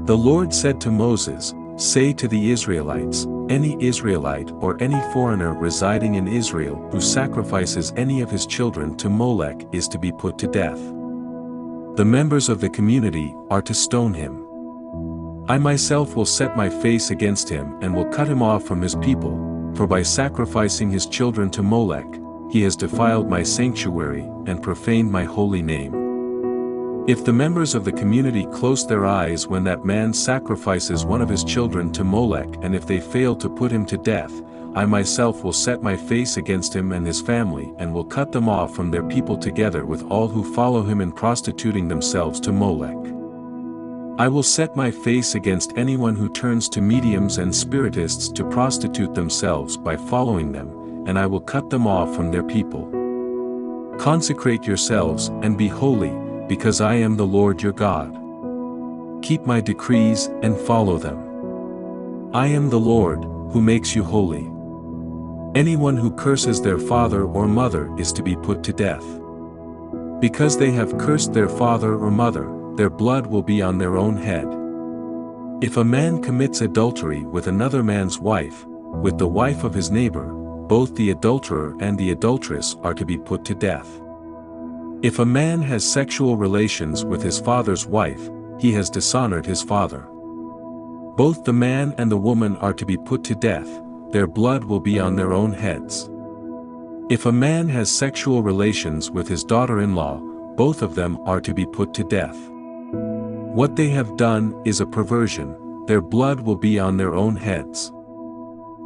The Lord said to Moses, "Say to the Israelites, any Israelite or any foreigner residing in Israel who sacrifices any of his children to Molech is to be put to death. The members of the community are to stone him. I myself will set my face against him and will cut him off from his people, for by sacrificing his children to Molech, he has defiled my sanctuary and profaned my holy name. If the members of the community close their eyes when that man sacrifices one of his children to Molech, and if they fail to put him to death, I myself will set my face against him and his family and will cut them off from their people together with all who follow him in prostituting themselves to Molech. I will set my face against anyone who turns to mediums and spiritists to prostitute themselves by following them, and I will cut them off from their people. Consecrate yourselves and be holy, because I am the Lord your God. Keep my decrees and follow them. I am the Lord, who makes you holy. Anyone who curses their father or mother is to be put to death. Because they have cursed their father or mother, their blood will be on their own head. If a man commits adultery with another man's wife, with the wife of his neighbor, both the adulterer and the adulteress are to be put to death. If a man has sexual relations with his father's wife, he has dishonored his father. Both the man and the woman are to be put to death, their blood will be on their own heads. If a man has sexual relations with his daughter-in-law, both of them are to be put to death. What they have done is a perversion, their blood will be on their own heads.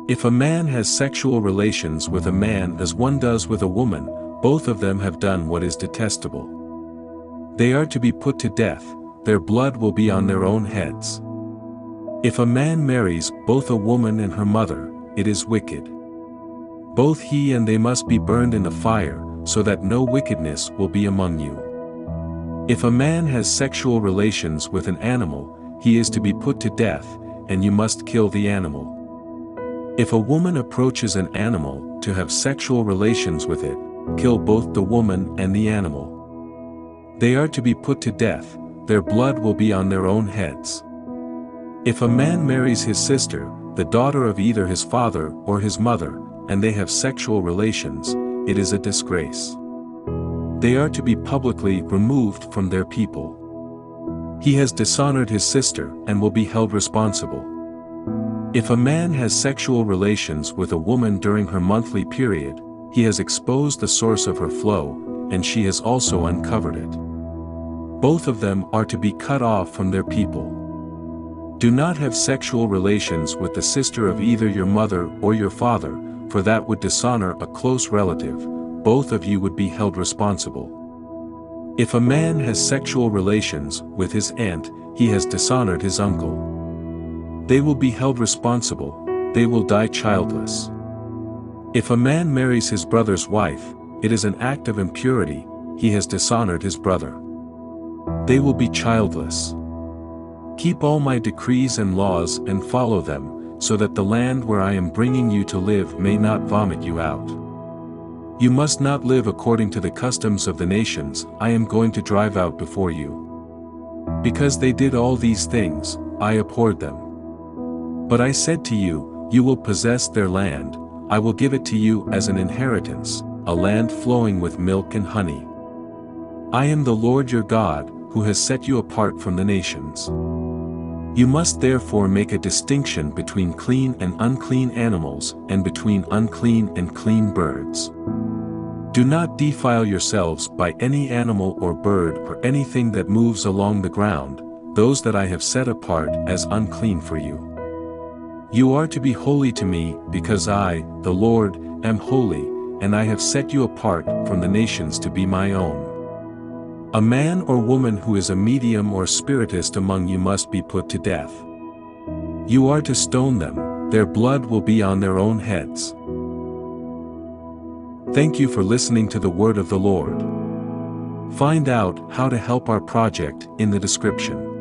If a man has sexual relations with a man as one does with a woman, both of them have done what is detestable. They are to be put to death, their blood will be on their own heads. If a man marries both a woman and her mother, it is wicked. Both he and they must be burned in the fire, so that no wickedness will be among you. If a man has sexual relations with an animal, he is to be put to death, and you must kill the animal. If a woman approaches an animal to have sexual relations with it, kill both the woman and the animal. They are to be put to death, their blood will be on their own heads. If a man marries his sister, the daughter of either his father or his mother, and they have sexual relations, it is a disgrace. They are to be publicly removed from their people. He has dishonored his sister and will be held responsible. If a man has sexual relations with a woman during her monthly period, he has exposed the source of her flow, and she has also uncovered it. Both of them are to be cut off from their people. Do not have sexual relations with the sister of either your mother or your father, for that would dishonor a close relative, both of you would be held responsible. If a man has sexual relations with his aunt, he has dishonored his uncle. They will be held responsible, they will die childless. If a man marries his brother's wife, it is an act of impurity, he has dishonored his brother. They will be childless. Keep all my decrees and laws and follow them, so that the land where I am bringing you to live may not vomit you out. You must not live according to the customs of the nations I am going to drive out before you. Because they did all these things, I abhorred them. But I said to you, you will possess their land, I will give it to you as an inheritance, a land flowing with milk and honey. I am the Lord your God, who has set you apart from the nations. You must therefore make a distinction between clean and unclean animals and between unclean and clean birds. Do not defile yourselves by any animal or bird or anything that moves along the ground, those that I have set apart as unclean for you. You are to be holy to me, because I, the Lord, am holy, and I have set you apart from the nations to be my own. A man or woman who is a medium or spiritist among you must be put to death. You are to stone them, their blood will be on their own heads. Thank you for listening to the word of the Lord. Find out how to help our project in the description.